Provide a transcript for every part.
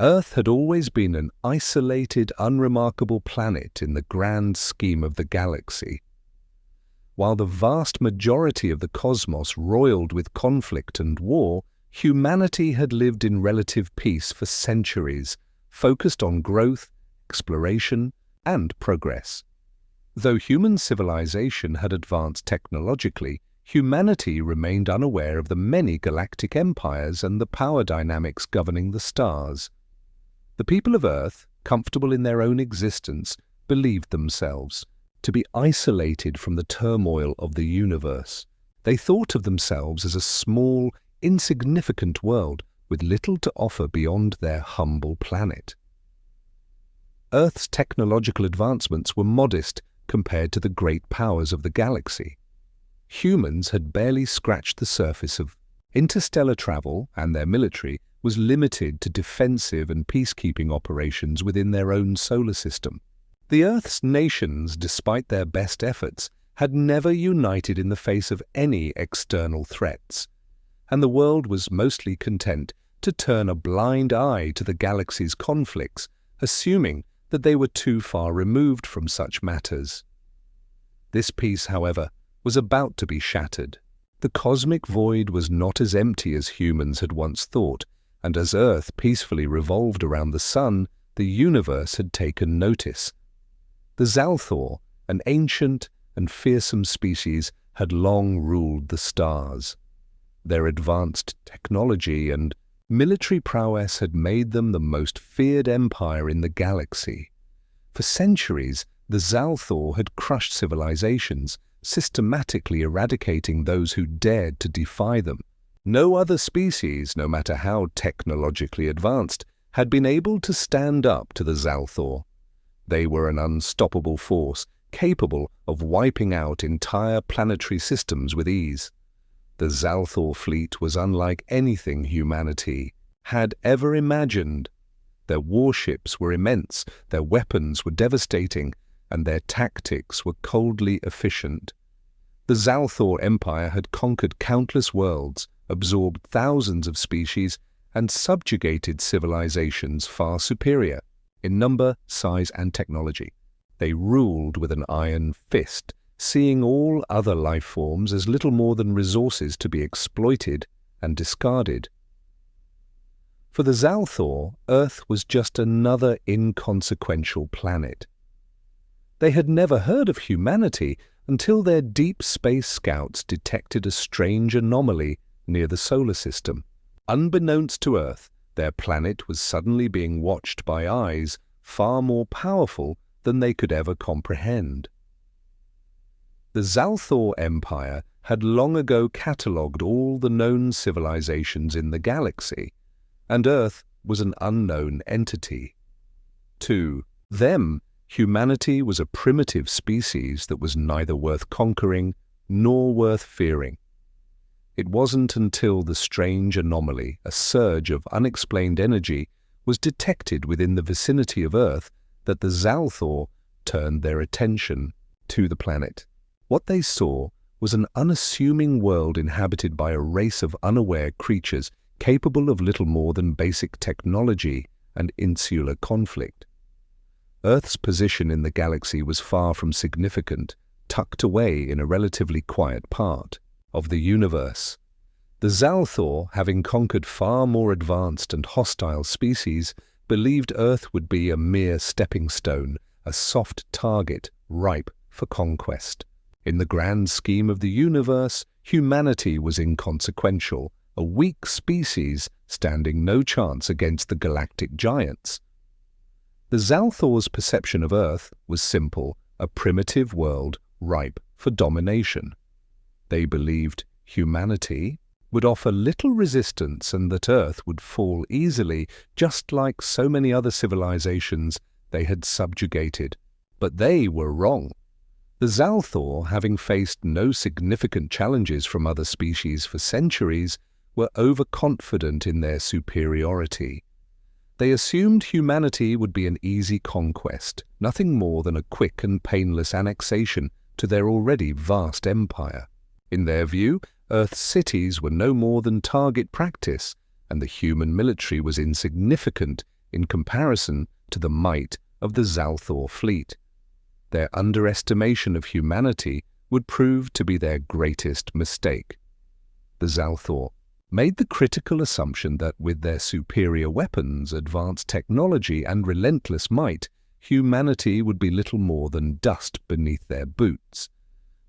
Earth had always been an isolated, unremarkable planet in the grand scheme of the galaxy. While the vast majority of the cosmos roiled with conflict and war, humanity had lived in relative peace for centuries, focused on growth, exploration, and progress. Though human civilization had advanced technologically, humanity remained unaware of the many galactic empires and the power dynamics governing the stars. The people of Earth, comfortable in their own existence, believed themselves to be isolated from the turmoil of the universe. They thought of themselves as a small, insignificant world with little to offer beyond their humble planet. Earth's technological advancements were modest compared to the great powers of the galaxy. Humans had barely scratched the surface of interstellar travel, and their military was limited to defensive and peacekeeping operations within their own solar system. The Earth's nations, despite their best efforts, had never united in the face of any external threats, and the world was mostly content to turn a blind eye to the galaxy's conflicts, assuming that they were too far removed from such matters. This peace, however, was about to be shattered. The cosmic void was not as empty as humans had once thought, and as Earth peacefully revolved around the Sun, the universe had taken notice. The Zalthor, an ancient and fearsome species, had long ruled the stars. Their advanced technology and military prowess had made them the most feared empire in the galaxy. For centuries, the Zalthor had crushed civilizations, systematically eradicating those who dared to defy them. No other species, no matter how technologically advanced, had been able to stand up to the Zalthor. They were an unstoppable force, capable of wiping out entire planetary systems with ease. The Zalthor fleet was unlike anything humanity had ever imagined. Their warships were immense, their weapons were devastating, and their tactics were coldly efficient. The Zalthor Empire had conquered countless worlds, absorbed thousands of species, and subjugated civilizations far superior in number, size, and technology. They ruled with an iron fist, seeing all other life forms as little more than resources to be exploited and discarded. For the Zalthor, Earth was just another inconsequential planet. They had never heard of humanity until their deep space scouts detected a strange anomaly near the solar system. Unbeknownst to Earth, their planet was suddenly being watched by eyes far more powerful than they could ever comprehend. The Zalthor Empire had long ago catalogued all the known civilizations in the galaxy, and Earth was an unknown entity. To them, humanity was a primitive species that was neither worth conquering nor worth fearing. It wasn't until the strange anomaly, a surge of unexplained energy, was detected within the vicinity of Earth that the Zalthor turned their attention to the planet. What they saw was an unassuming world inhabited by a race of unaware creatures capable of little more than basic technology and insular conflict. Earth's position in the galaxy was far from significant, tucked away in a relatively quiet part of the universe. The Zalthor, having conquered far more advanced and hostile species, believed Earth would be a mere stepping stone, a soft target ripe for conquest. In the grand scheme of the universe, humanity was inconsequential, a weak species standing no chance against the galactic giants. The Zalthor's perception of Earth was simple, a primitive world ripe for domination. They believed humanity would offer little resistance and that Earth would fall easily, just like so many other civilizations they had subjugated. But they were wrong. The Zalthor, having faced no significant challenges from other species for centuries, were overconfident in their superiority. They assumed humanity would be an easy conquest, nothing more than a quick and painless annexation to their already vast empire. In their view, Earth's cities were no more than target practice, and the human military was insignificant in comparison to the might of the Zalthor fleet. Their underestimation of humanity would prove to be their greatest mistake. The Zalthor made the critical assumption that with their superior weapons, advanced technology, and relentless might, humanity would be little more than dust beneath their boots.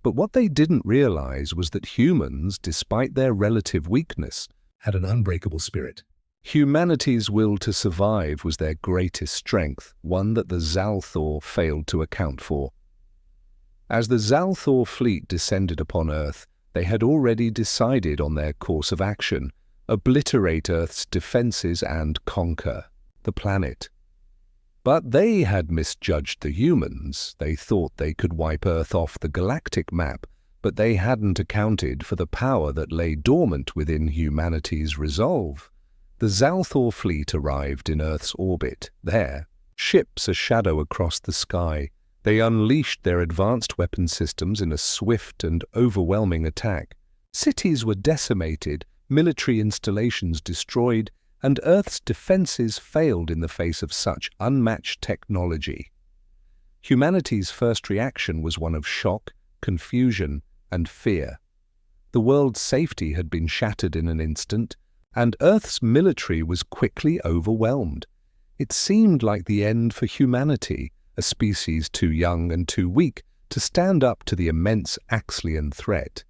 But what they didn't realize was that humans, despite their relative weakness, had an unbreakable spirit. Humanity's will to survive was their greatest strength, one that the Zalthor failed to account for. As the Zalthor fleet descended upon Earth, they had already decided on their course of action: obliterate Earth's defenses and conquer the planet. But they had misjudged the humans. They thought they could wipe Earth off the galactic map, but they hadn't accounted for the power that lay dormant within humanity's resolve. The Zalthor fleet arrived in Earth's orbit. There, ships a shadow across the sky, they unleashed their advanced weapon systems in a swift and overwhelming attack. Cities were decimated, military installations destroyed, and Earth's defenses failed in the face of such unmatched technology. Humanity's first reaction was one of shock, confusion, and fear. The world's safety had been shattered in an instant, and Earth's military was quickly overwhelmed. It seemed like the end for humanity, a species too young and too weak to stand up to the immense Axlian threat.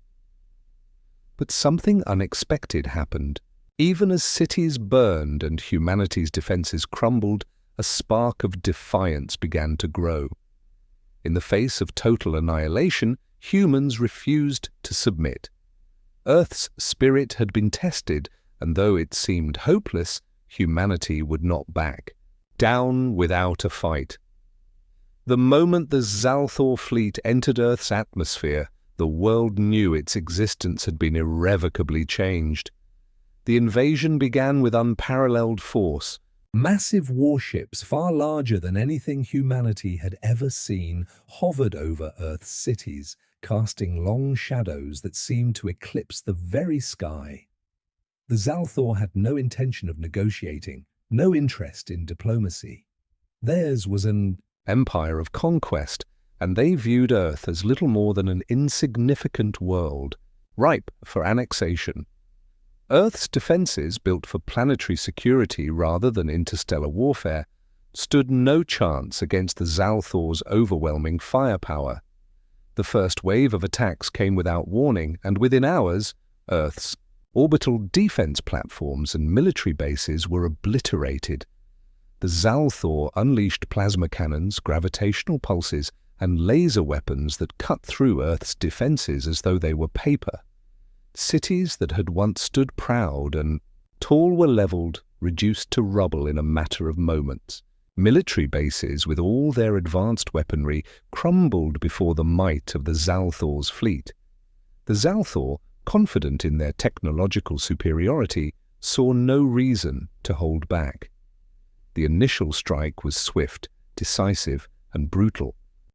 But something unexpected happened. Even as cities burned and humanity's defenses crumbled, a spark of defiance began to grow. In the face of total annihilation, humans refused to submit. Earth's spirit had been tested, and though it seemed hopeless, humanity would not back down without a fight. The moment the Zalthor fleet entered Earth's atmosphere, the world knew its existence had been irrevocably changed. The invasion began with unparalleled force. Massive warships, far larger than anything humanity had ever seen, hovered over Earth's cities, casting long shadows that seemed to eclipse the very sky. The Zalthor had no intention of negotiating, no interest in diplomacy. Theirs was an empire of conquest, and they viewed Earth as little more than an insignificant world, ripe for annexation. Earth's defenses, built for planetary security rather than interstellar warfare, stood no chance against the Zalthor's overwhelming firepower. The first wave of attacks came without warning, and within hours, Earth's orbital defense platforms and military bases were obliterated. The Zalthor unleashed plasma cannons, gravitational pulses, and laser weapons that cut through Earth's defenses as though they were paper. Cities that had once stood proud and tall were leveled, reduced to rubble in a matter of moments. Military bases, with all their advanced weaponry, crumbled before the might of the Zalthor's fleet. The Zalthor, confident in their technological superiority, saw no reason to hold back. The initial strike was swift, decisive, and brutal.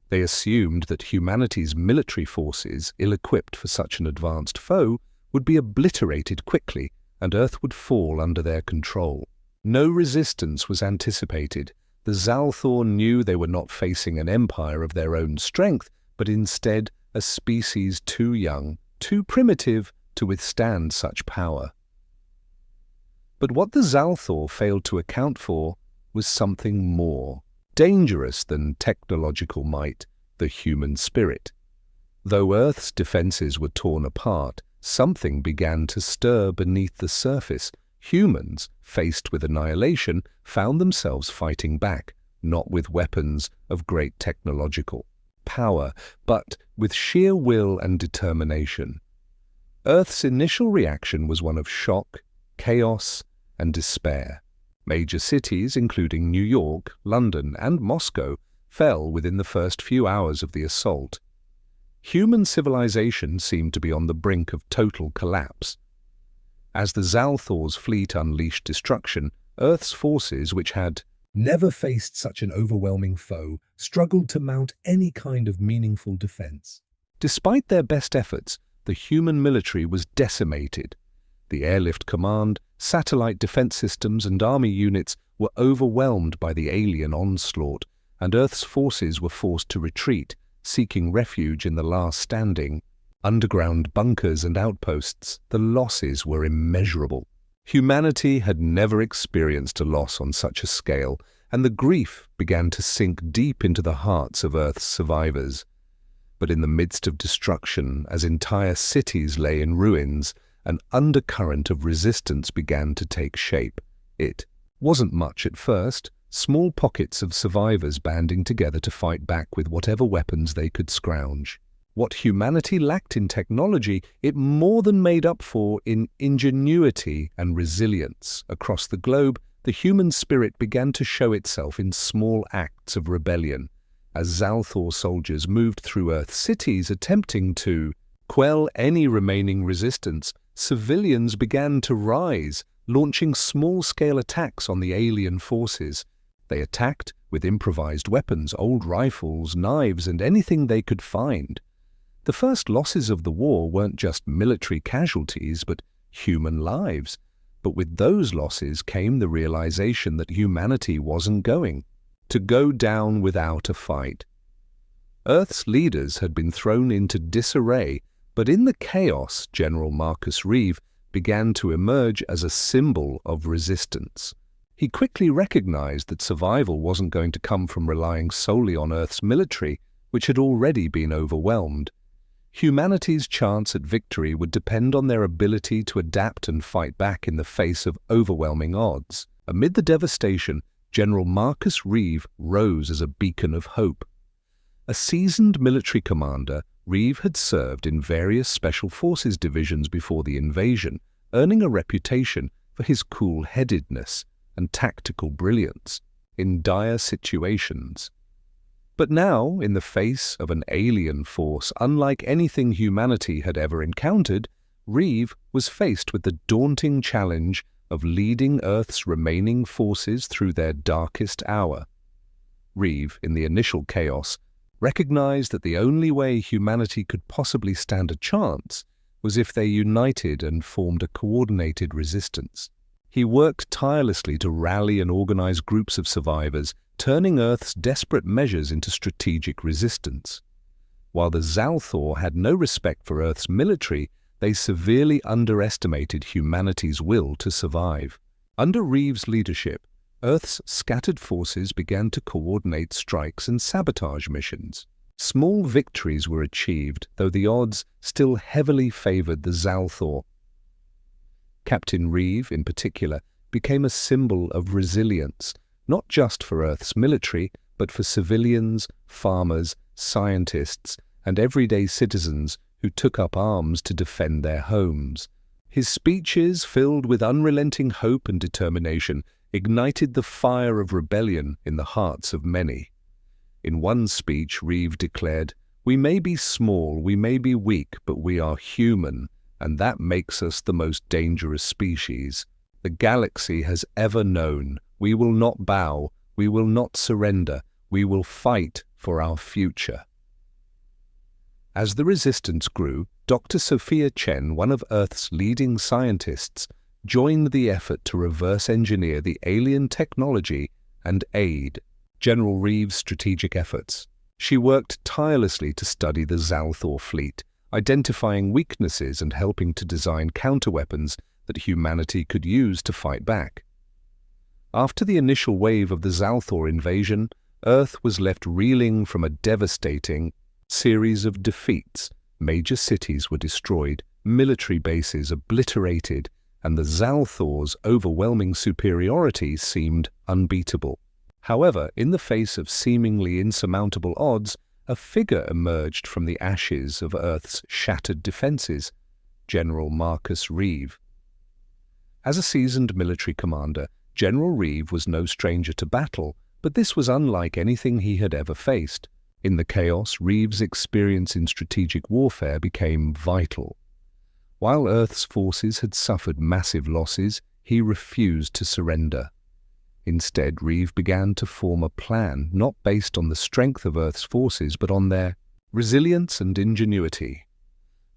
They assumed that humanity's military forces, ill-equipped for such an advanced foe, would be obliterated quickly, and Earth would fall under their control. No resistance was anticipated. The Zalthor knew they were not facing an empire of their own strength, but instead a species too young, too primitive to withstand such power. But what the Zalthor failed to account for was something more dangerous than technological might: the human spirit. Though Earth's defenses were torn apart, something began to stir beneath the surface. Humans, faced with annihilation, found themselves fighting back, not with weapons of great technological power, but with sheer will and determination. Earth's initial reaction was one of shock, chaos, and despair. Major cities, including New York, London, and Moscow, fell within the first few hours of the assault. Human civilization seemed to be on the brink of total collapse. As the Zalthor's fleet unleashed destruction, Earth's forces, which had never faced such an overwhelming foe, struggled to mount any kind of meaningful defense. Despite their best efforts, the human military was decimated. The airlift command, satellite defense systems, and army units were overwhelmed by the alien onslaught, and Earth's forces were forced to retreat, seeking refuge in the last standing underground bunkers and outposts. The losses were immeasurable. Humanity had never experienced a loss on such a scale, and the grief began to sink deep into the hearts of Earth's survivors. But in the midst of destruction, as entire cities lay in ruins, an undercurrent of resistance began to take shape. It wasn't much at first, small pockets of survivors banding together to fight back with whatever weapons they could scrounge. What humanity lacked in technology, it more than made up for in ingenuity and resilience. Across the globe, the human spirit began to show itself in small acts of rebellion. As Zalthor soldiers moved through Earth cities attempting to quell any remaining resistance, civilians began to rise, launching small-scale attacks on the alien forces. They attacked with improvised weapons, old rifles, knives, and anything they could find. The first losses of the war weren't just military casualties, but human lives. But with those losses came the realization that humanity wasn't going to go down without a fight. Earth's leaders had been thrown into disarray, but in the chaos, General Marcus Reeve began to emerge as a symbol of resistance. He quickly recognized that survival wasn't going to come from relying solely on Earth's military, which had already been overwhelmed. Humanity's chance at victory would depend on their ability to adapt and fight back in the face of overwhelming odds. Amid the devastation, General Marcus Reeve rose as a beacon of hope. A seasoned military commander, Reeve had served in various special forces divisions before the invasion, earning a reputation for his cool-headedness and tactical brilliance in dire situations. But now, in the face of an alien force unlike anything humanity had ever encountered, Reeve was faced with the daunting challenge of leading Earth's remaining forces through their darkest hour. Reeve, in the initial chaos, recognized that the only way humanity could possibly stand a chance was if they united and formed a coordinated resistance. He worked tirelessly to rally and organize groups of survivors, turning Earth's desperate measures into strategic resistance. While the Zalthor had no respect for Earth's military, they severely underestimated humanity's will to survive. Under Reeve's leadership, Earth's scattered forces began to coordinate strikes and sabotage missions. Small victories were achieved, though the odds still heavily favored the Zalthor. Captain Reeve, in particular, became a symbol of resilience, not just for Earth's military, but for civilians, farmers, scientists, and everyday citizens who took up arms to defend their homes. His speeches, filled with unrelenting hope and determination, ignited the fire of rebellion in the hearts of many. In one speech, Reeve declared, "We may be small, we may be weak, but we are human, and that makes us the most dangerous species the galaxy has ever known. We will not bow, we will not surrender, we will fight for our future." As the resistance grew, Dr. Sophia Chen, one of Earth's leading scientists, joined the effort to reverse engineer the alien technology and aid General Reeve's strategic efforts. She worked tirelessly to study the Zalthor fleet, identifying weaknesses and helping to design counterweapons that humanity could use to fight back. After the initial wave of the Zalthor invasion, Earth was left reeling from a devastating series of defeats. Major cities were destroyed, military bases obliterated, and the Zalthor's overwhelming superiority seemed unbeatable. However, in the face of seemingly insurmountable odds, a figure emerged from the ashes of Earth's shattered defenses, General Marcus Reeve. As a seasoned military commander, General Reeve was no stranger to battle, but this was unlike anything he had ever faced. In the chaos, Reeve's experience in strategic warfare became vital. While Earth's forces had suffered massive losses, he refused to surrender. Instead, Reeve began to form a plan not based on the strength of Earth's forces, but on their resilience and ingenuity.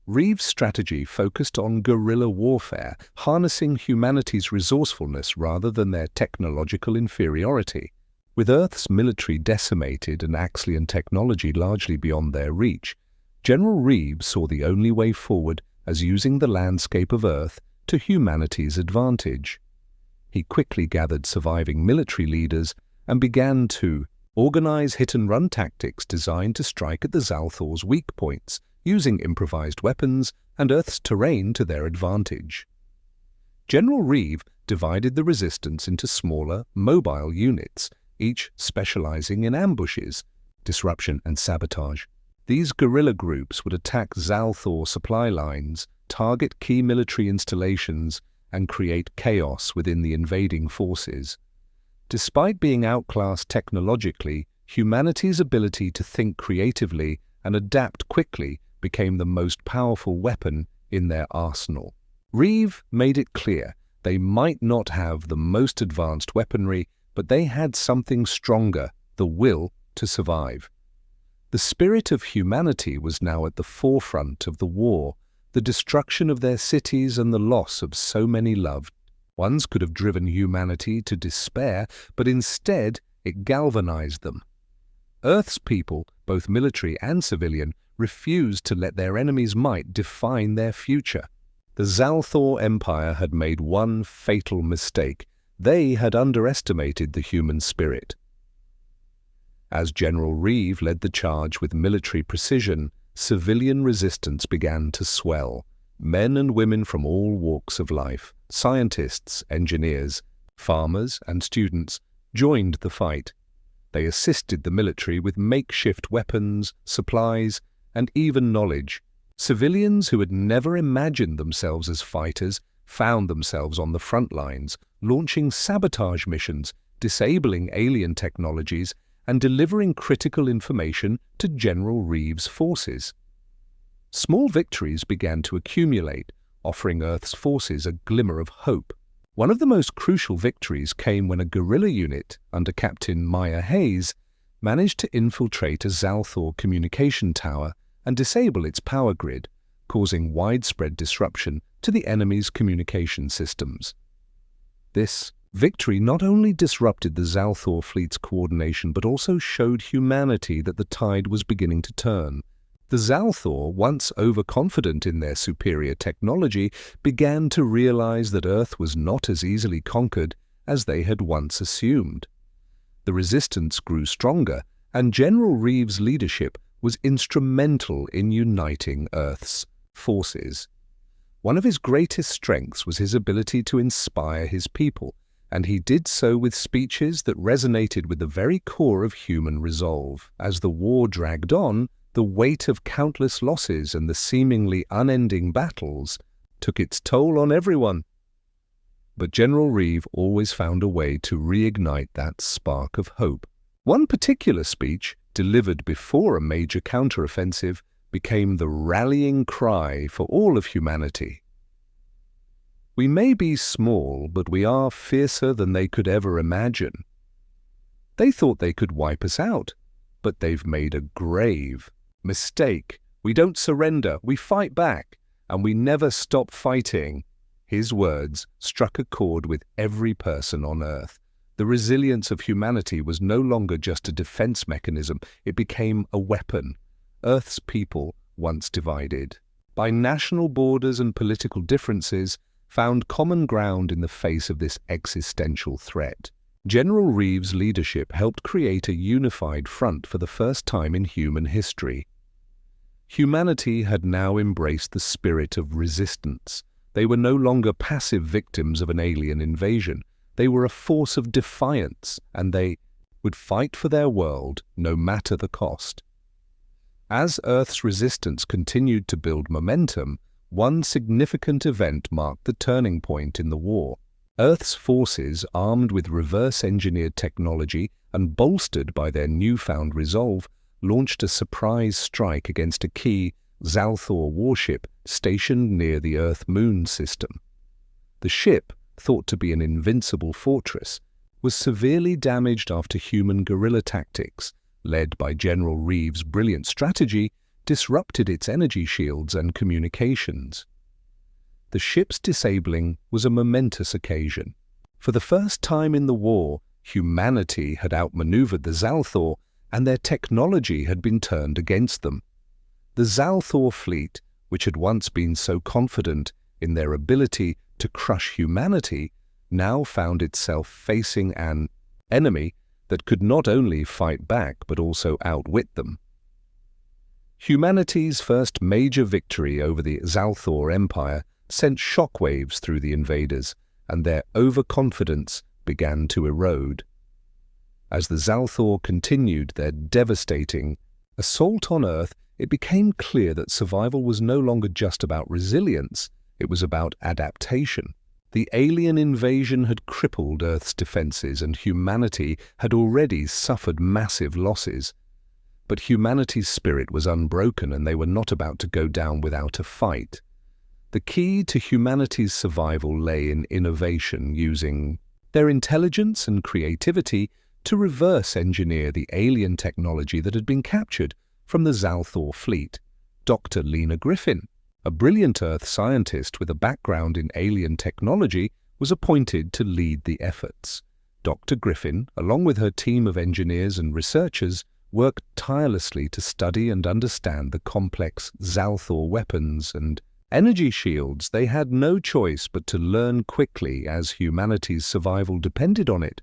Reeves' strategy focused on guerrilla warfare, harnessing humanity's resourcefulness rather than their technological inferiority. With Earth's military decimated and Axelian technology largely beyond their reach, General Reeves saw the only way forward as using the landscape of Earth to humanity's advantage. He quickly gathered surviving military leaders and began to organize hit-and-run tactics designed to strike at the Zalthor's weak points, using improvised weapons and Earth's terrain to their advantage. General Reeve divided the resistance into smaller, mobile units, each specializing in ambushes, disruption and sabotage. These guerrilla groups would attack Zalthor supply lines, target key military installations, and create chaos within the invading forces. Despite being outclassed technologically, humanity's ability to think creatively and adapt quickly became the most powerful weapon in their arsenal. Reeve made it clear they might not have the most advanced weaponry, but they had something stronger, the will to survive. The spirit of humanity was now at the forefront of the war, the destruction of their cities and the loss of so many loved ones could have driven humanity to despair, but instead it galvanized them. Earth's people, both military and civilian, refused to let their enemies' might define their future. The Zalthor Empire had made one fatal mistake. They had underestimated the human spirit. As General Reeve led the charge with military precision, civilian resistance began to swell. Men and women from all walks of life, scientists, engineers, farmers, and students, joined the fight. They assisted the military with makeshift weapons, supplies, and even knowledge. Civilians who had never imagined themselves as fighters found themselves on the front lines, launching sabotage missions, disabling alien technologies, and delivering critical information to General Reeves' forces. Small victories began to accumulate, offering Earth's forces a glimmer of hope. One of the most crucial victories came when a guerrilla unit, under Captain Maya Hayes, managed to infiltrate a Zalthor communication tower and disable its power grid, causing widespread disruption to the enemy's communication systems. This victory not only disrupted the Zalthor fleet's coordination but also showed humanity that the tide was beginning to turn. The Zalthor, once overconfident in their superior technology, began to realize that Earth was not as easily conquered as they had once assumed. The resistance grew stronger, and General Reeves' leadership was instrumental in uniting Earth's forces. One of his greatest strengths was his ability to inspire his people, and he did so with speeches that resonated with the very core of human resolve. As the war dragged on, the weight of countless losses and the seemingly unending battles took its toll on everyone. But General Reeve always found a way to reignite that spark of hope. One particular speech, delivered before a major counteroffensive, became the rallying cry for all of humanity. "We may be small, but we are fiercer than they could ever imagine. They thought they could wipe us out, but they've made a grave mistake. We don't surrender, we fight back, and we never stop fighting." His words struck a chord with every person on Earth. The resilience of humanity was no longer just a defense mechanism, it became a weapon. Earth's people, once divided by national borders and political differences, found common ground in the face of this existential threat. General Reeves' leadership helped create a unified front for the first time in human history. Humanity had now embraced the spirit of resistance. They were no longer passive victims of an alien invasion. They were a force of defiance, and they would fight for their world no matter the cost. As Earth's resistance continued to build momentum, one significant event marked the turning point in the war. Earth's forces, armed with reverse-engineered technology and bolstered by their newfound resolve, launched a surprise strike against a key Zalthor warship stationed near the Earth-Moon system. The ship, thought to be an invincible fortress, was severely damaged after human guerrilla tactics, led by General Reeves' brilliant strategy, disrupted its energy shields and communications. The ship's disabling was a momentous occasion. For the first time in the war, humanity had outmaneuvered the Zalthor, and their technology had been turned against them. The Zalthor fleet, which had once been so confident in their ability to crush humanity, now found itself facing an enemy that could not only fight back but also outwit them. Humanity's first major victory over the Zalthor Empire sent shockwaves through the invaders, and their overconfidence began to erode. As the Zalthor continued their devastating assault on Earth, it became clear that survival was no longer just about resilience, it was about adaptation. The alien invasion had crippled Earth's defenses, and humanity had already suffered massive losses. But humanity's spirit was unbroken, and they were not about to go down without a fight. The key to humanity's survival lay in innovation, using their intelligence and creativity to reverse engineer the alien technology that had been captured from the Zalthor fleet. Dr. Lena Griffin, a brilliant Earth scientist with a background in alien technology, was appointed to lead the efforts. Dr. Griffin, along with her team of engineers and researchers, worked tirelessly to study and understand the complex Zalthor weapons and energy shields. They had no choice but to learn quickly, as humanity's survival depended on it.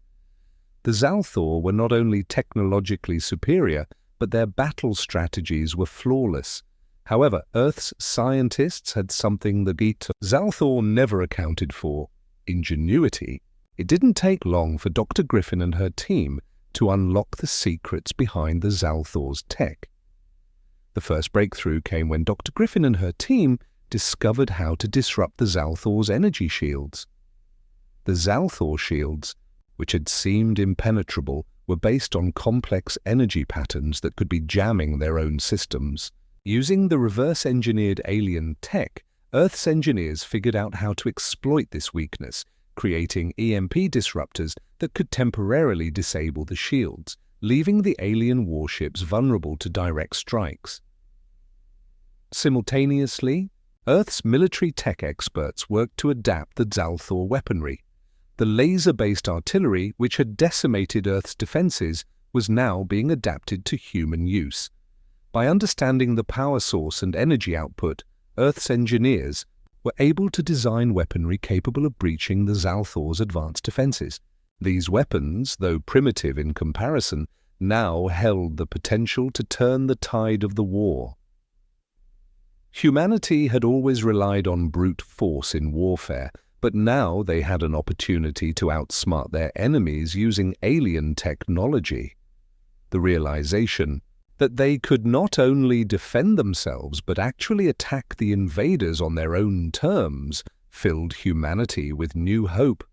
The Zalthor were not only technologically superior, but their battle strategies were flawless. However, Earth's scientists had something that Zalthor never accounted for: ingenuity. It didn't take long for Dr. Griffin and her team to unlock the secrets behind the Zalthor's tech. The first breakthrough came when Dr. Griffin and her team discovered how to disrupt the Zalthor's energy shields. The Zalthor shields, which had seemed impenetrable, were based on complex energy patterns that could be jamming their own systems. Using the reverse-engineered alien tech, Earth's engineers figured out how to exploit this weakness, creating EMP disruptors that could temporarily disable the shields, leaving the alien warships vulnerable to direct strikes. Simultaneously, Earth's military tech experts worked to adapt the Zalthor weaponry. The laser-based artillery, which had decimated Earth's defenses, was now being adapted to human use. By understanding the power source and energy output, Earth's engineers were able to design weaponry capable of breaching the Zalthor's advanced defenses. These weapons, though primitive in comparison, now held the potential to turn the tide of the war. Humanity had always relied on brute force in warfare, but now they had an opportunity to outsmart their enemies using alien technology. The realization that they could not only defend themselves but actually attack the invaders on their own terms filled humanity with new hope.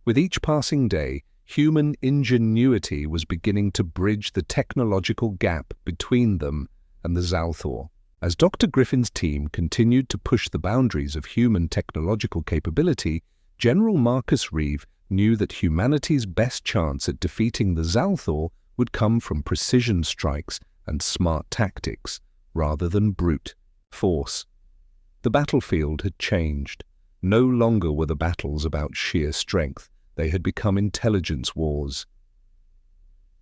With each passing day, human ingenuity was beginning to bridge the technological gap between them and the Zalthor. As Dr. Griffin's team continued to push the boundaries of human technological capability, General Marcus Reeve knew that humanity's best chance at defeating the Zalthor would come from precision strikes and smart tactics, rather than brute force. The battlefield had changed. No longer were the battles about sheer strength. They had become intelligence wars.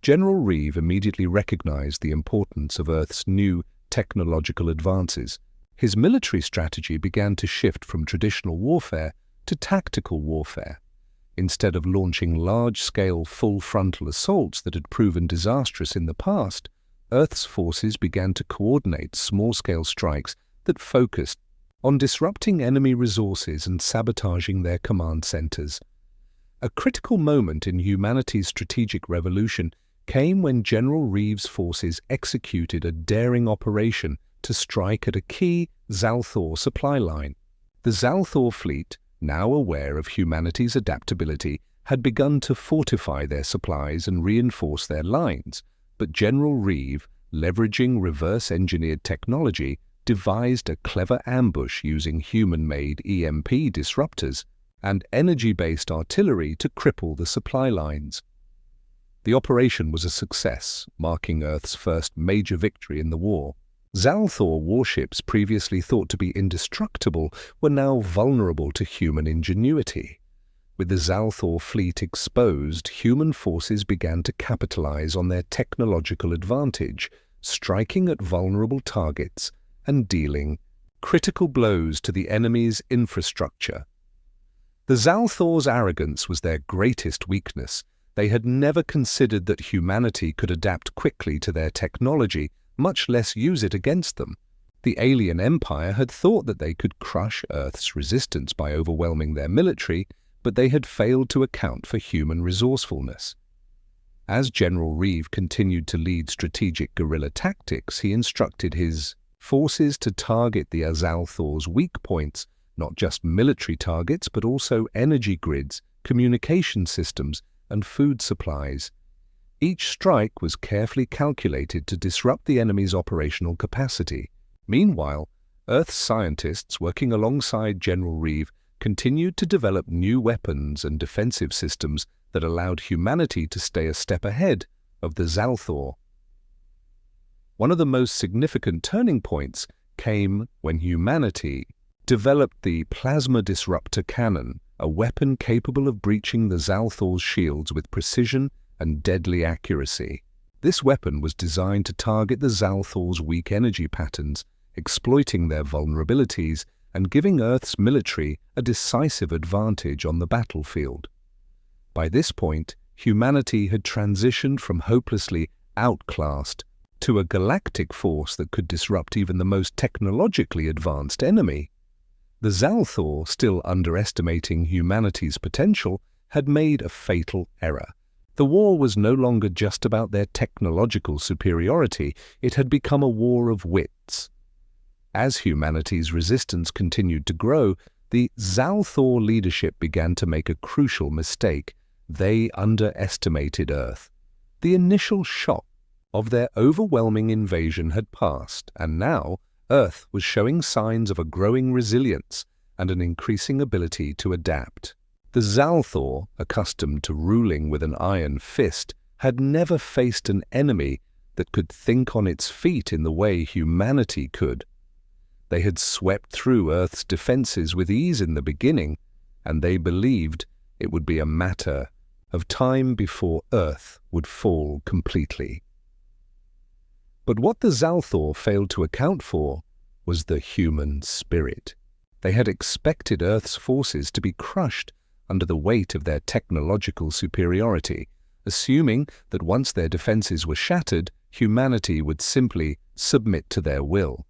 General Reeve immediately recognized the importance of Earth's new technological advances. His military strategy began to shift from traditional warfare to tactical warfare. Instead of launching large-scale full-frontal assaults that had proven disastrous in the past, Earth's forces began to coordinate small-scale strikes that focused on disrupting enemy resources and sabotaging their command centers. A critical moment in humanity's strategic revolution came when General Reeve's forces executed a daring operation to strike at a key Zalthor supply line. The Zalthor fleet, now aware of humanity's adaptability, had begun to fortify their supplies and reinforce their lines, but General Reeve, leveraging reverse-engineered technology, devised a clever ambush using human-made EMP disruptors and energy-based artillery to cripple the supply lines. The operation was a success, marking Earth's first major victory in the war. Zalthor warships, previously thought to be indestructible, were now vulnerable to human ingenuity. With the Zalthor fleet exposed, human forces began to capitalize on their technological advantage, striking at vulnerable targets and dealing critical blows to the enemy's infrastructure. The Zalthor's arrogance was their greatest weakness. They had never considered that humanity could adapt quickly to their technology, much less use it against them. The alien empire had thought that they could crush Earth's resistance by overwhelming their military, but they had failed to account for human resourcefulness. As General Reeve continued to lead strategic guerrilla tactics, he instructed his forces to target the Zalthor's weak points, not just military targets, but also energy grids, communication systems, and food supplies. Each strike was carefully calculated to disrupt the enemy's operational capacity. Meanwhile, Earth's scientists, working alongside General Reeve, continued to develop new weapons and defensive systems that allowed humanity to stay a step ahead of the Zalthor. One of the most significant turning points came when humanity developed the plasma disruptor cannon, a weapon capable of breaching the Zalthor's shields with precision and deadly accuracy. This weapon was designed to target the Zalthor's weak energy patterns, exploiting their vulnerabilities and giving Earth's military a decisive advantage on the battlefield. By this point, humanity had transitioned from hopelessly outclassed to a galactic force that could disrupt even the most technologically advanced enemy. The Zalthor, still underestimating humanity's potential, had made a fatal error. The war was no longer just about their technological superiority, it had become a war of wits. As humanity's resistance continued to grow, the Zalthor leadership began to make a crucial mistake. They underestimated Earth. The initial shock of their overwhelming invasion had passed, and now Earth was showing signs of a growing resilience and an increasing ability to adapt. The Zalthor, accustomed to ruling with an iron fist, had never faced an enemy that could think on its feet in the way humanity could. They had swept through Earth's defenses with ease in the beginning, and they believed it would be a matter of time before Earth would fall completely. But what the Zalthor failed to account for was the human spirit. They had expected Earth's forces to be crushed under the weight of their technological superiority, assuming that once their defenses were shattered, humanity would simply submit to their will.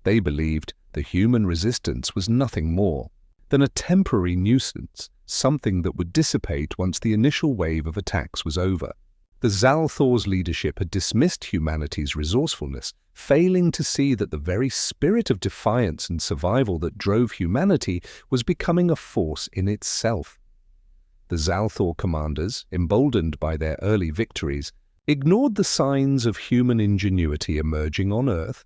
They believed the human resistance was nothing more than a temporary nuisance, something that would dissipate once the initial wave of attacks was over. The Zalthor's leadership had dismissed humanity's resourcefulness, failing to see that the very spirit of defiance and survival that drove humanity was becoming a force in itself. The Zalthor commanders, emboldened by their early victories, ignored the signs of human ingenuity emerging on Earth.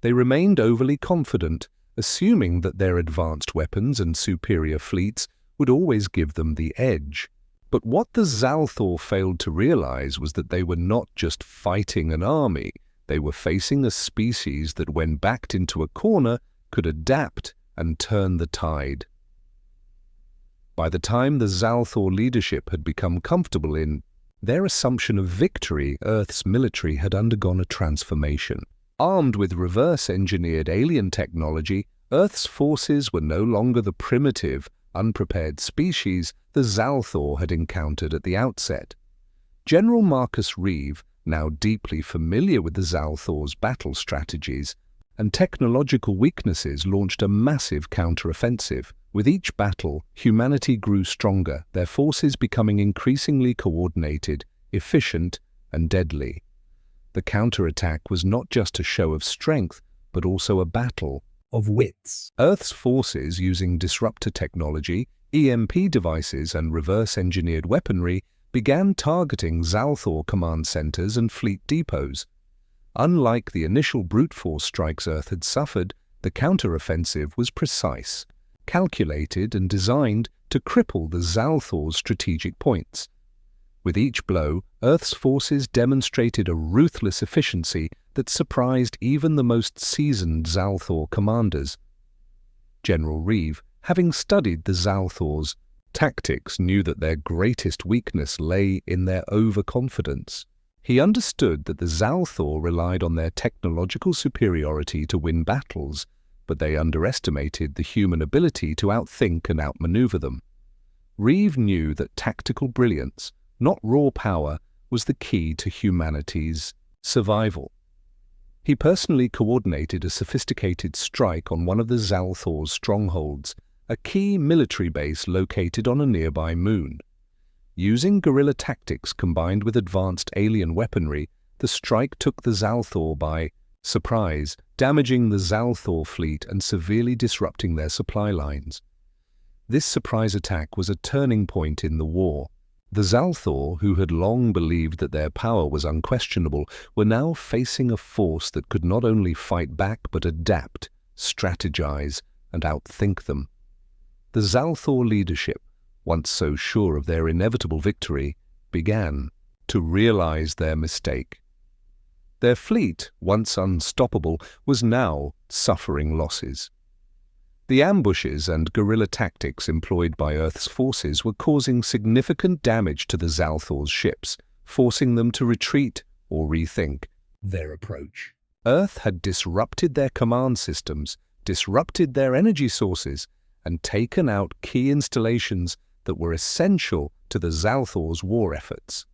They remained overly confident, assuming that their advanced weapons and superior fleets would always give them the edge. But what the Zalthor failed to realize was that they were not just fighting an army, they were facing a species that, when backed into a corner, could adapt and turn the tide. By the time the Zalthor leadership had become comfortable in their assumption of victory, Earth's military had undergone a transformation. Armed with reverse-engineered alien technology, Earth's forces were no longer the primitive, unprepared species the Zalthor had encountered at the outset. General Marcus Reeve, now deeply familiar with the Zalthor's battle strategies and technological weaknesses, launched a massive counteroffensive. With each battle, humanity grew stronger, their forces becoming increasingly coordinated, efficient, and deadly. The counterattack was not just a show of strength, but also a battle of wits. Earth's forces, using disruptor technology, EMP devices, and reverse-engineered weaponry, began targeting Zalthor command centers and fleet depots. Unlike the initial brute force strikes Earth had suffered, the counteroffensive was precise, calculated, and designed to cripple the Zalthor's strategic points. With each blow, Earth's forces demonstrated a ruthless efficiency that surprised even the most seasoned Zalthor commanders. General Reeve, having studied the Zalthor's tactics, knew that their greatest weakness lay in their overconfidence. He understood that the Zalthor relied on their technological superiority to win battles, but they underestimated the human ability to outthink and outmaneuver them. Reeve knew that tactical brilliance, not raw power, was the key to humanity's survival. He personally coordinated a sophisticated strike on one of the Zalthor's strongholds, a key military base located on a nearby moon. Using guerrilla tactics combined with advanced alien weaponry, the strike took the Zalthor by surprise, damaging the Zalthor fleet and severely disrupting their supply lines. This surprise attack was a turning point in the war. The Zalthor, who had long believed that their power was unquestionable, were now facing a force that could not only fight back but adapt, strategize, and outthink them. The Zalthor leadership, once so sure of their inevitable victory, began to realize their mistake. Their fleet, once unstoppable, was now suffering losses. The ambushes and guerrilla tactics employed by Earth's forces were causing significant damage to the Zalthor's ships, forcing them to retreat or rethink their approach. Earth had disrupted their command systems, disrupted their energy sources, and taken out key installations that were essential to the Zalthor's war efforts.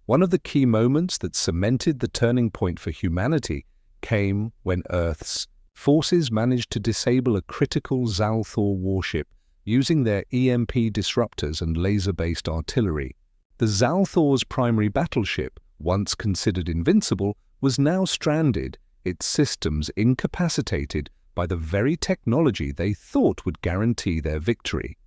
One of the key moments that cemented the turning point for humanity came when Earth's forces managed to disable a critical Zalthor warship using their EMP disruptors and laser-based artillery. The Zalthor's primary battleship, once considered invincible, was now stranded, its systems incapacitated by the very technology they thought would guarantee their victory.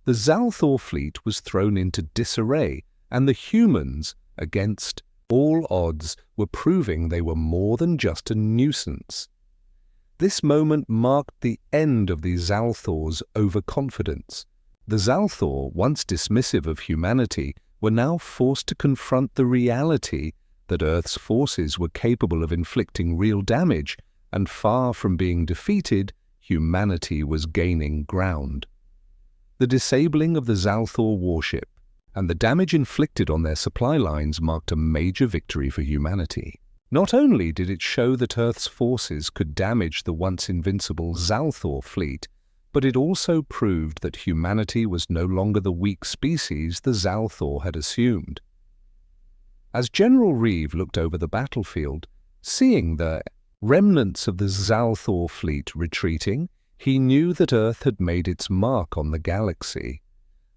The Zalthor fleet was thrown into disarray, and the humans, against all odds, were proving they were more than just a nuisance. This moment marked the end of the Zalthor's overconfidence. The Zalthor, once dismissive of humanity, were now forced to confront the reality that Earth's forces were capable of inflicting real damage, and far from being defeated, humanity was gaining ground. The disabling of the Zalthor warship and the damage inflicted on their supply lines marked a major victory for humanity. Not only did it show that Earth's forces could damage the once invincible Zalthor fleet, but it also proved that humanity was no longer the weak species the Zalthor had assumed. As General Reeve looked over the battlefield, seeing the remnants of the Zalthor fleet retreating, he knew that Earth had made its mark on the galaxy.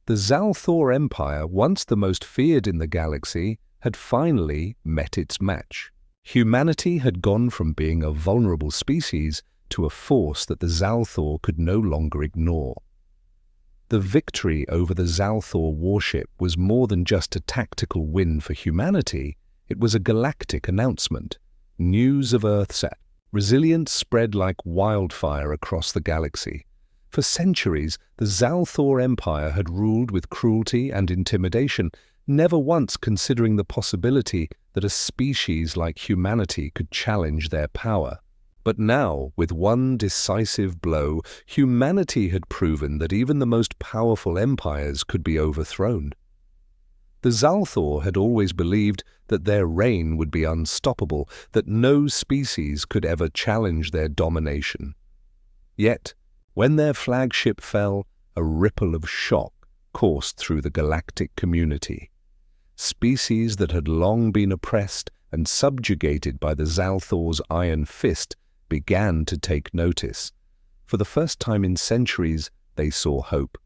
The Zalthor Empire, once the most feared in the galaxy, had finally met its match. Humanity had gone from being a vulnerable species to a force that the Zalthor could no longer ignore. The victory over the Zalthor warship was more than just a tactical win for humanity. It was a galactic announcement. News of Earth's resilience spread like wildfire across the galaxy. For centuries, the Zalthor Empire had ruled with cruelty and intimidation, never once considering the possibility that a species like humanity could challenge their power. But now, with one decisive blow, humanity had proven that even the most powerful empires could be overthrown. The Zalthor had always believed that their reign would be unstoppable, that no species could ever challenge their domination. Yet, when their flagship fell, a ripple of shock coursed through the galactic community. Species that had long been oppressed and subjugated by the Zalthor's iron fist began to take notice. For the first time in centuries, they saw hope.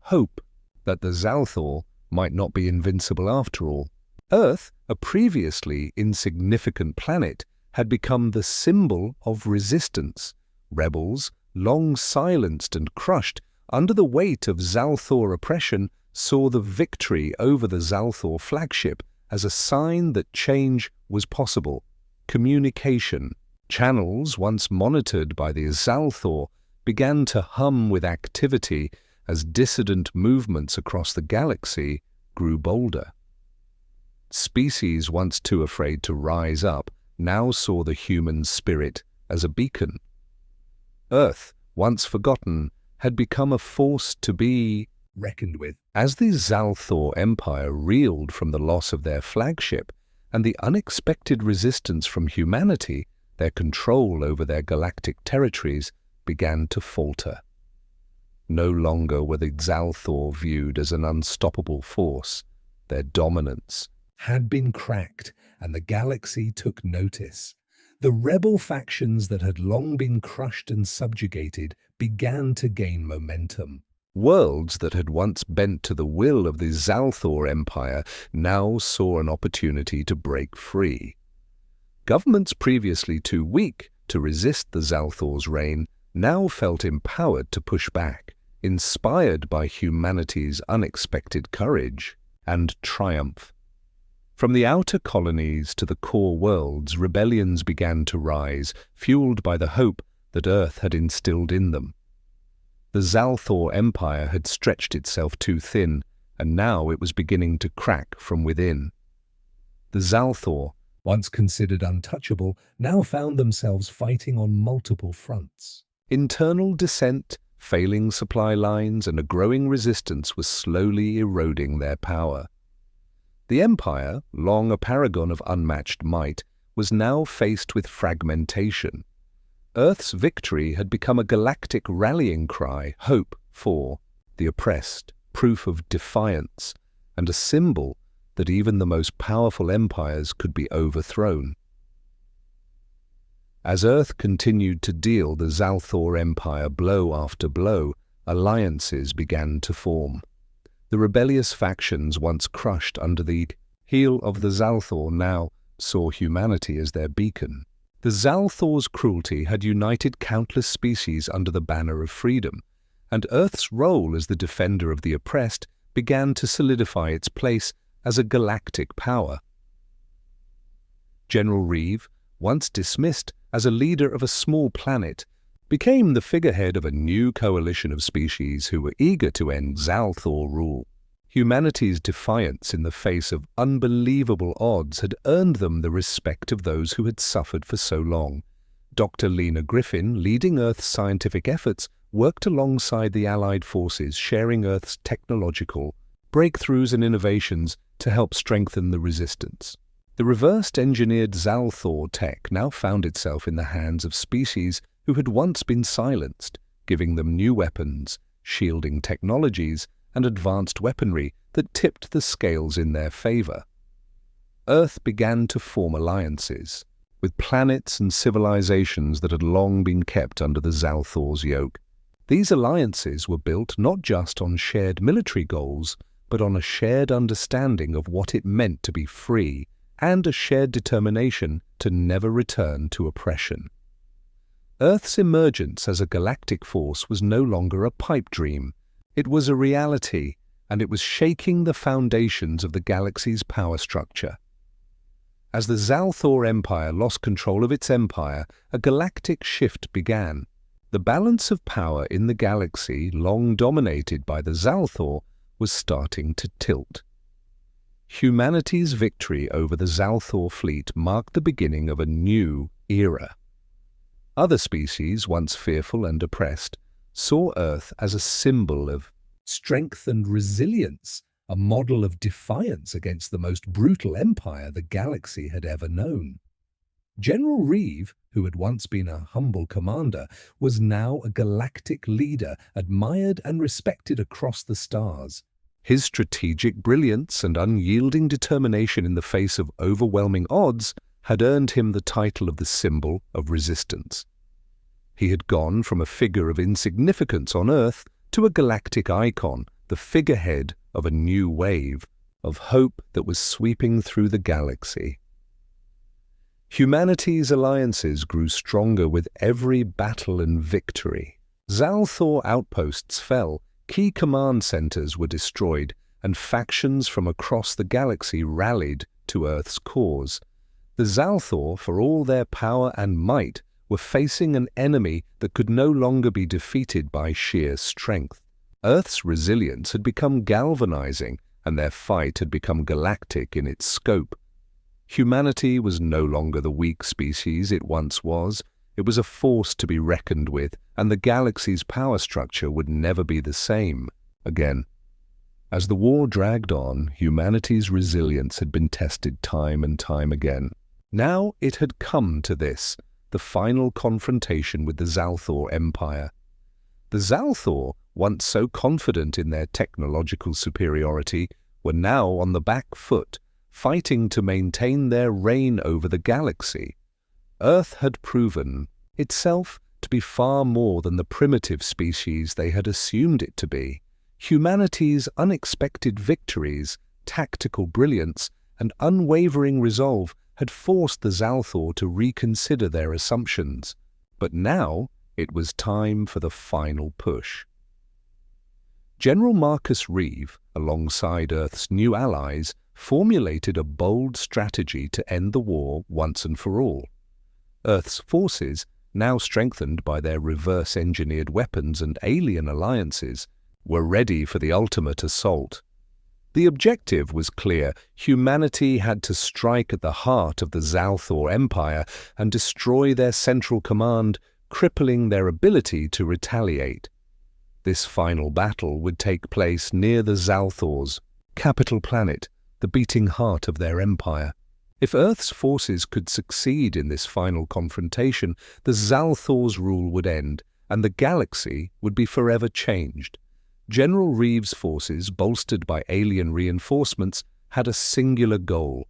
Hope that the Zalthor might not be invincible after all. Earth, a previously insignificant planet, had become the symbol of resistance. Rebels, long silenced and crushed under the weight of Zalthor oppression, saw the victory over the Zalthor flagship as a sign that change was possible. Communication, channels once monitored by the Zalthor, began to hum with activity as dissident movements across the galaxy grew bolder. Species once too afraid to rise up now saw the human spirit as a beacon. Earth, once forgotten, had become a force to be reckoned with. As the Zalthor Empire reeled from the loss of their flagship and the unexpected resistance from humanity, their control over their galactic territories began to falter. No longer were the Zalthor viewed as an unstoppable force. Their dominance had been cracked, and the galaxy took notice. The rebel factions that had long been crushed and subjugated began to gain momentum. Worlds that had once bent to the will of the Zalthor Empire now saw an opportunity to break free. Governments previously too weak to resist the Zalthor's reign now felt empowered to push back, inspired by humanity's unexpected courage and triumph. From the outer colonies to the core worlds, rebellions began to rise, fueled by the hope that Earth had instilled in them. The Zalthor Empire had stretched itself too thin, and now it was beginning to crack from within. The Zalthor, once considered untouchable, now found themselves fighting on multiple fronts. Internal dissent, failing supply lines, and a growing resistance was slowly eroding their power. The Empire, long a paragon of unmatched might, was now faced with fragmentation. Earth's victory had become a galactic rallying cry, hope for the oppressed, proof of defiance, and a symbol that even the most powerful empires could be overthrown. As Earth continued to deal the Zalthor Empire blow after blow, alliances began to form. The rebellious factions once crushed under the heel of the Zalthor now saw humanity as their beacon. The Zalthor's cruelty had united countless species under the banner of freedom, and Earth's role as the defender of the oppressed began to solidify its place as a galactic power. General Reeve, once dismissed as a leader of a small planet, became the figurehead of a new coalition of species who were eager to end Zalthor rule. Humanity's defiance in the face of unbelievable odds had earned them the respect of those who had suffered for so long. Dr. Lena Griffin, leading Earth's scientific efforts, worked alongside the Allied forces, sharing Earth's technological breakthroughs and innovations to help strengthen the resistance. The reversed engineered Zalthor tech now found itself in the hands of species who had once been silenced, giving them new weapons, shielding technologies, and advanced weaponry that tipped the scales in their favor. Earth began to form alliances with planets and civilizations that had long been kept under the Zalthor's yoke. These alliances were built not just on shared military goals, but on a shared understanding of what it meant to be free and a shared determination to never return to oppression. Earth's emergence as a galactic force was no longer a pipe dream. It was a reality, and it was shaking the foundations of the galaxy's power structure. As the Zalthor Empire lost control of its empire, a galactic shift began. The balance of power in the galaxy, long dominated by the Zalthor, was starting to tilt. Humanity's victory over the Zalthor fleet marked the beginning of a new era. Other species, once fearful and oppressed, saw Earth as a symbol of strength and resilience, a model of defiance against the most brutal empire the galaxy had ever known. General Reeve, who had once been a humble commander, was now a galactic leader, admired and respected across the stars. His strategic brilliance and unyielding determination in the face of overwhelming odds had earned him the title of the symbol of resistance. He had gone from a figure of insignificance on Earth to a galactic icon, the figurehead of a new wave of hope that was sweeping through the galaxy. Humanity's alliances grew stronger with every battle and victory. Zalthor outposts fell, key command centers were destroyed, and factions from across the galaxy rallied to Earth's cause. The Zalthor, for all their power and might, were facing an enemy that could no longer be defeated by sheer strength. Earth's resilience had become galvanizing, and their fight had become galactic in its scope. Humanity was no longer the weak species it once was. It was a force to be reckoned with, and the galaxy's power structure would never be the same again. As the war dragged on, humanity's resilience had been tested time and time again. Now it had come to this, the final confrontation with the Zalthor Empire. The Zalthor, once so confident in their technological superiority, were now on the back foot, fighting to maintain their reign over the galaxy. Earth had proven itself to be far more than the primitive species they had assumed it to be. Humanity's unexpected victories, tactical brilliance, and unwavering resolve had forced the Zalthor to reconsider their assumptions. But now it was time for the final push. General Marcus Reeve, alongside Earth's new allies, formulated a bold strategy to end the war once and for all. Earth's forces, now strengthened by their reverse-engineered weapons and alien alliances, were ready for the ultimate assault. The objective was clear. Humanity had to strike at the heart of the Zalthor Empire and destroy their central command, crippling their ability to retaliate. This final battle would take place near the Zalthor's capital planet, the beating heart of their empire. If Earth's forces could succeed in this final confrontation, the Zalthor's rule would end, and the galaxy would be forever changed. General Reeve's forces, bolstered by alien reinforcements, had a singular goal: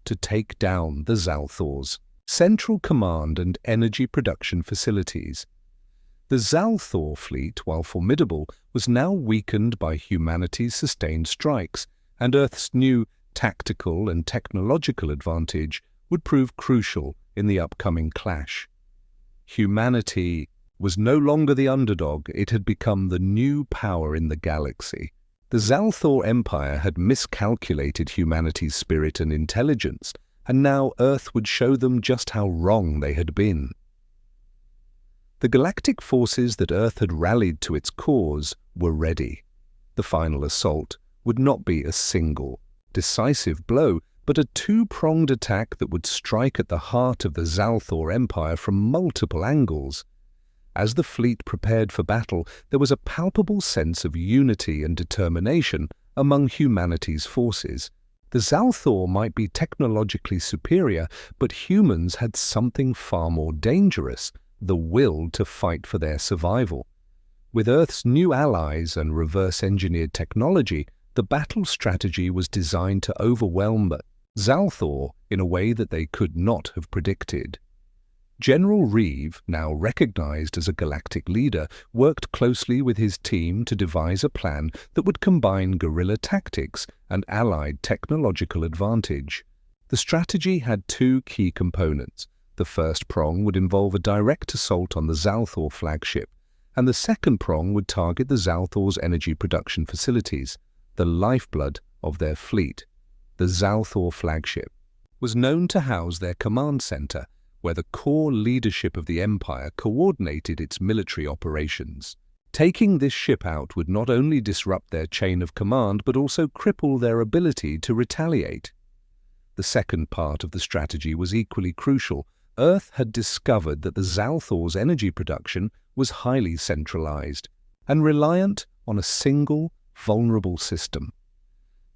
to take down the Zalthor's central command and energy production facilities. The Zalthor fleet, while formidable, was now weakened by humanity's sustained strikes, and Earth's new tactical and technological advantage would prove crucial in the upcoming clash. Humanity was no longer the underdog. It had become the new power in the galaxy. The Zalthor Empire had miscalculated humanity's spirit and intelligence, and now Earth would show them just how wrong they had been. The galactic forces that Earth had rallied to its cause were ready. The final assault would not be a single, decisive blow, but a two-pronged attack that would strike at the heart of the Zalthor Empire from multiple angles. As the fleet prepared for battle, there was a palpable sense of unity and determination among humanity's forces. The Zalthor might be technologically superior, but humans had something far more dangerous: the will to fight for their survival. With Earth's new allies and reverse-engineered technology, the battle strategy was designed to overwhelm the Zalthor in a way that they could not have predicted. General Reeve, now recognized as a galactic leader, worked closely with his team to devise a plan that would combine guerrilla tactics and allied technological advantage. The strategy had two key components. The first prong would involve a direct assault on the Zalthor flagship, and the second prong would target the Zalthor's energy production facilities, the lifeblood of their fleet. The Zalthor flagship was known to house their command center, where the core leadership of the Empire coordinated its military operations. Taking this ship out would not only disrupt their chain of command, but also cripple their ability to retaliate. The second part of the strategy was equally crucial. Earth had discovered that the Zalthor's energy production was highly centralized and reliant on a single, vulnerable system.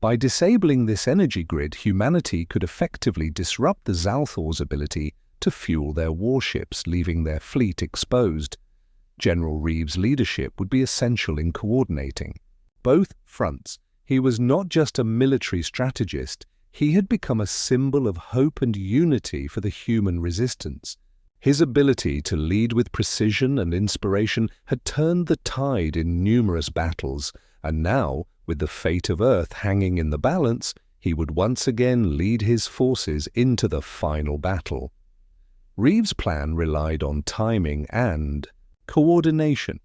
By disabling this energy grid, humanity could effectively disrupt the Zalthor's ability to fuel their warships, leaving their fleet exposed. General Reeve's leadership would be essential in coordinating both fronts. He was not just a military strategist, he had become a symbol of hope and unity for the human resistance. His ability to lead with precision and inspiration had turned the tide in numerous battles, and now, with the fate of Earth hanging in the balance, he would once again lead his forces into the final battle. Reeve's plan relied on timing and coordination.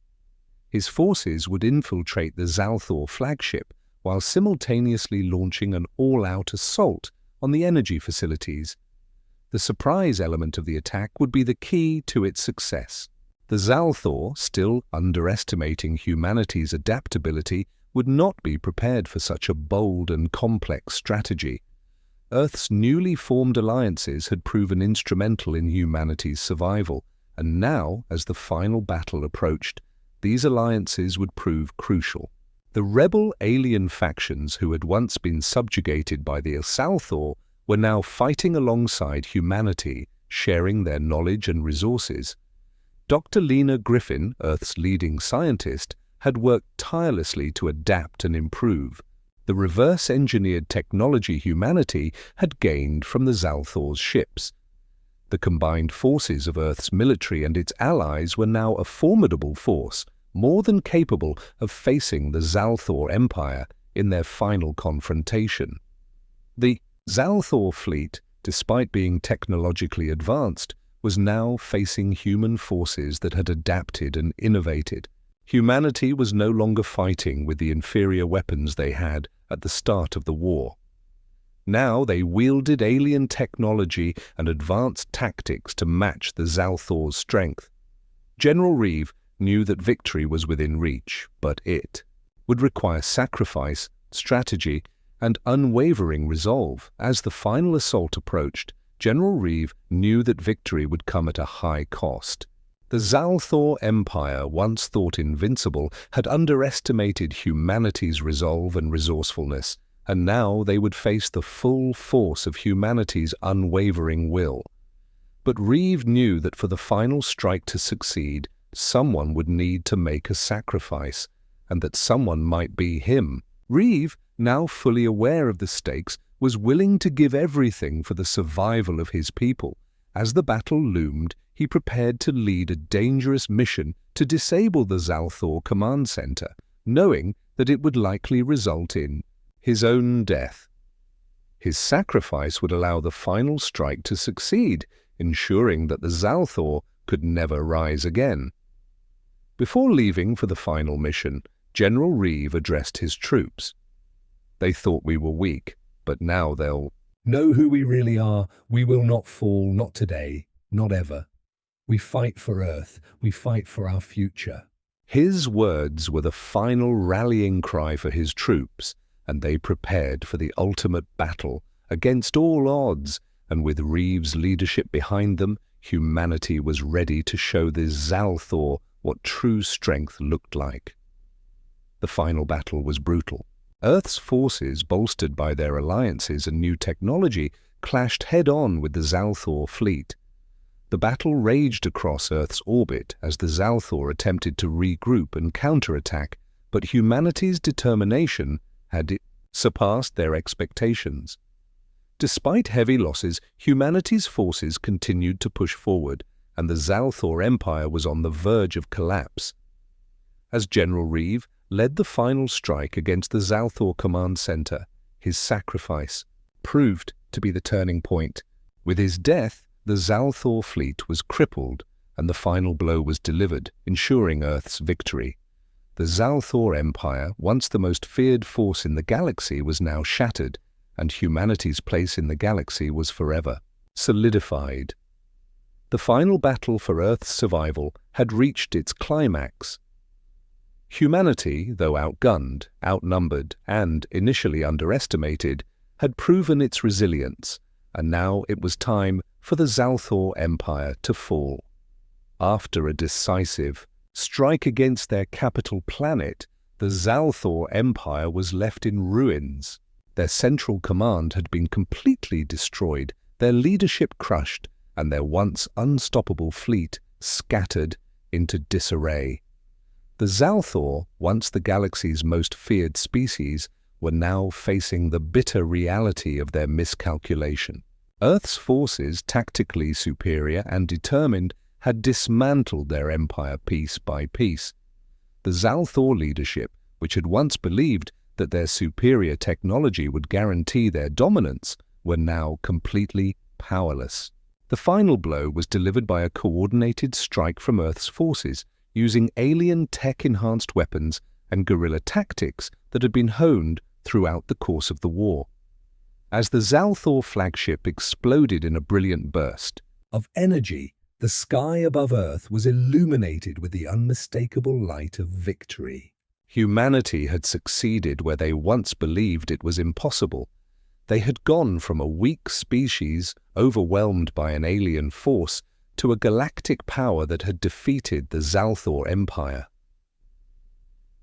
His forces would infiltrate the Zalthor flagship while simultaneously launching an all-out assault on the energy facilities. The surprise element of the attack would be the key to its success. The Zalthor, still underestimating humanity's adaptability, would not be prepared for such a bold and complex strategy. Earth's newly formed alliances had proven instrumental in humanity's survival, and now, as the final battle approached, these alliances would prove crucial. The rebel alien factions who had once been subjugated by the Salthor were now fighting alongside humanity, sharing their knowledge and resources. Dr. Lena Griffin, Earth's leading scientist, had worked tirelessly to adapt and improve the reverse-engineered technology humanity had gained from the Zalthor's ships. The combined forces of Earth's military and its allies were now a formidable force, more than capable of facing the Zalthor Empire in their final confrontation. The Zalthor fleet, despite being technologically advanced, was now facing human forces that had adapted and innovated. Humanity was no longer fighting with the inferior weapons they had at the start of the war. Now they wielded alien technology and advanced tactics to match the Zalthor's strength. General Reeve knew that victory was within reach, but it would require sacrifice, strategy, and unwavering resolve. As the final assault approached, General Reeve knew that victory would come at a high cost. The Zalthor Empire, once thought invincible, had underestimated humanity's resolve and resourcefulness, and now they would face the full force of humanity's unwavering will. But Reeve knew that for the final strike to succeed, someone would need to make a sacrifice, and that someone might be him. Reeve, now fully aware of the stakes, was willing to give everything for the survival of his people. As the battle loomed, he prepared to lead a dangerous mission to disable the Zalthor command center, knowing that it would likely result in his own death. His sacrifice would allow the final strike to succeed, ensuring that the Zalthor could never rise again. Before leaving for the final mission, General Reeve addressed his troops. They thought we were weak, but now they'll know who we really are. We will not fall, not today, not ever. We fight for Earth. We fight for our future. His words were the final rallying cry for his troops, and they prepared for the ultimate battle against all odds, and with Reeve's leadership behind them, humanity was ready to show the Zalthor what true strength looked like. The final battle was brutal. Earth's forces, bolstered by their alliances and new technology, clashed head-on with the Zalthor fleet. The battle raged across Earth's orbit as the Zalthor attempted to regroup and counterattack, but humanity's determination had surpassed their expectations. Despite heavy losses, humanity's forces continued to push forward, and the Zalthor Empire was on the verge of collapse. As General Reeve led the final strike against the Zalthor command center, his sacrifice proved to be the turning point. With his death, the Zalthor fleet was crippled, and the final blow was delivered, ensuring Earth's victory. The Zalthor Empire, once the most feared force in the galaxy, was now shattered, and humanity's place in the galaxy was forever solidified. The final battle for Earth's survival had reached its climax. Humanity, though outgunned, outnumbered, and initially underestimated, had proven its resilience, and now it was time for the Zalthor Empire to fall. After a decisive strike against their capital planet, the Zalthor Empire was left in ruins. Their central command had been completely destroyed, their leadership crushed, and their once unstoppable fleet scattered into disarray. The Zalthor, once the galaxy's most feared species, were now facing the bitter reality of their miscalculation. Earth's forces, tactically superior and determined, had dismantled their empire piece by piece. The Zalthor leadership, which had once believed that their superior technology would guarantee their dominance, were now completely powerless. The final blow was delivered by a coordinated strike from Earth's forces, using alien tech-enhanced weapons and guerrilla tactics that had been honed throughout the course of the war. As the Zalthor flagship exploded in a brilliant burst of energy, the sky above Earth was illuminated with the unmistakable light of victory. Humanity had succeeded where they once believed it was impossible. They had gone from a weak species overwhelmed by an alien force to a galactic power that had defeated the Zalthor Empire.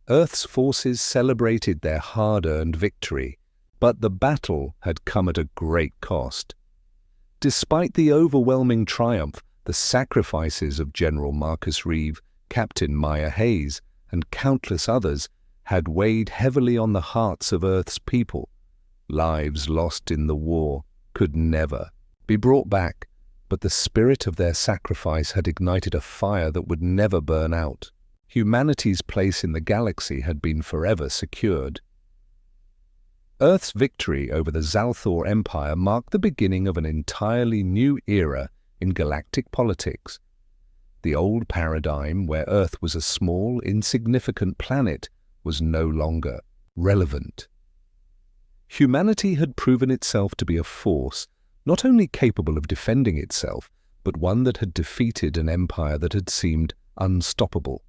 Earth's forces celebrated their hard-earned victory, but the battle had come at a great cost. Despite the overwhelming triumph, the sacrifices of General Marcus Reeve, Captain Maya Hayes, and countless others had weighed heavily on the hearts of Earth's people. Lives lost in the war could never be brought back, but the spirit of their sacrifice had ignited a fire that would never burn out. Humanity's place in the galaxy had been forever secured. Earth's victory over the Zalthor Empire marked the beginning of an entirely new era in galactic politics. The old paradigm, where Earth was a small, insignificant planet, was no longer relevant. Humanity had proven itself to be a force not only capable of defending itself, but one that had defeated an empire that had seemed unstoppable.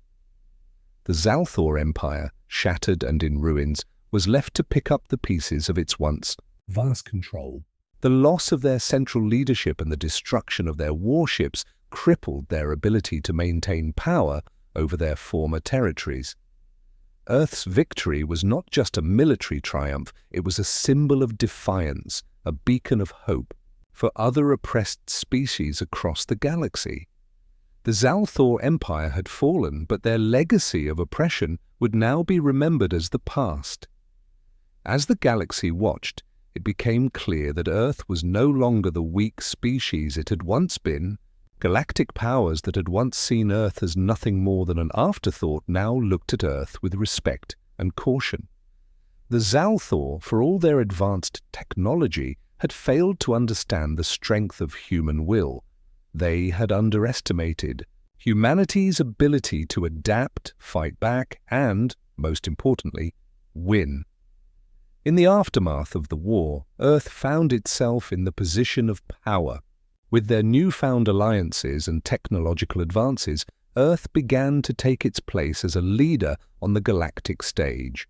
The Zalthor Empire, shattered and in ruins, was left to pick up the pieces of its once vast control. The loss of their central leadership and the destruction of their warships crippled their ability to maintain power over their former territories. Earth's victory was not just a military triumph, it was a symbol of defiance, a beacon of hope for other oppressed species across the galaxy. The Zalthor Empire had fallen, but their legacy of oppression would now be remembered as the past. As the galaxy watched, it became clear that Earth was no longer the weak species it had once been. Galactic powers that had once seen Earth as nothing more than an afterthought now looked at Earth with respect and caution. The Zalthor, for all their advanced technology, had failed to understand the strength of human will. They had underestimated humanity's ability to adapt, fight back, and, most importantly, win. In the aftermath of the war, Earth found itself in the position of power. With their newfound alliances and technological advances, Earth began to take its place as a leader on the galactic stage.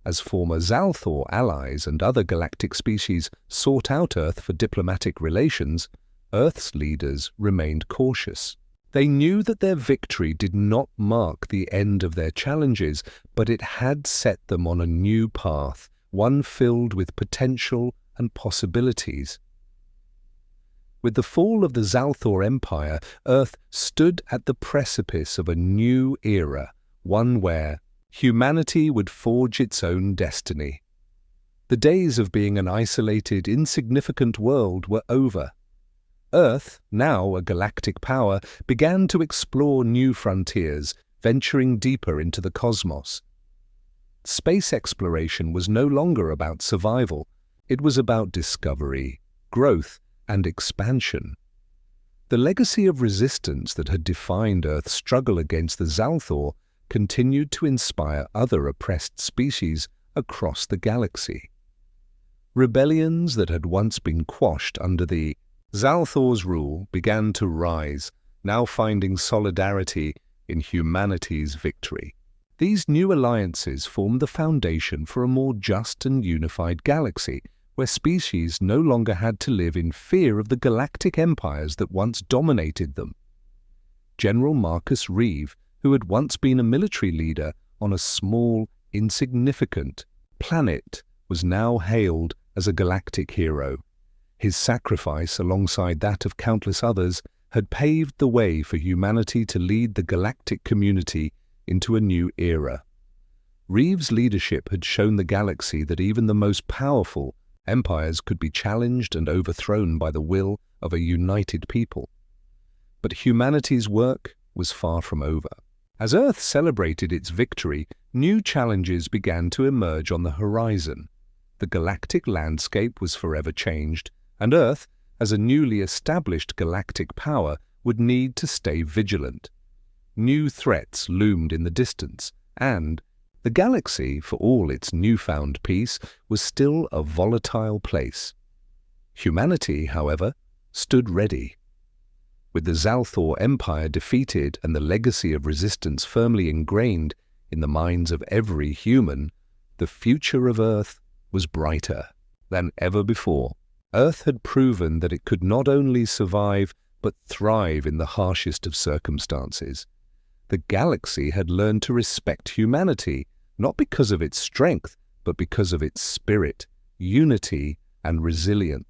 As former Zalthor allies and other galactic species sought out Earth for diplomatic relations, Earth's leaders remained cautious. They knew that their victory did not mark the end of their challenges, but it had set them on a new path, one filled with potential and possibilities. With the fall of the Zalthor Empire, Earth stood at the precipice of a new era, one where humanity would forge its own destiny. The days of being an isolated, insignificant world were over. Earth, now a galactic power, began to explore new frontiers, venturing deeper into the cosmos. Space exploration was no longer about survival. It was about discovery, growth, and expansion. The legacy of resistance that had defined Earth's struggle against the Zalthor continued to inspire other oppressed species across the galaxy. Rebellions that had once been quashed under the Zalthor's rule began to rise, now finding solidarity in humanity's victory. These new alliances formed the foundation for a more just and unified galaxy, where species no longer had to live in fear of the galactic empires that once dominated them. General Marcus Reeve, who had once been a military leader on a small, insignificant planet, was now hailed as a galactic hero. His sacrifice, alongside that of countless others, had paved the way for humanity to lead the galactic community into a new era. Reeve's leadership had shown the galaxy that even the most powerful empires could be challenged and overthrown by the will of a united people. But humanity's work was far from over. As Earth celebrated its victory, new challenges began to emerge on the horizon. The galactic landscape was forever changed, and Earth, as a newly established galactic power, would need to stay vigilant. New threats loomed in the distance, and the galaxy, for all its newfound peace, was still a volatile place. Humanity, however, stood ready. With the Zalthor Empire defeated and the legacy of resistance firmly ingrained in the minds of every human, the future of Earth was brighter. than ever before. Earth had proven that it could not only survive but thrive in the harshest of circumstances. The galaxy had learned to respect humanity, not because of its strength, but because of its spirit, unity, and resilience.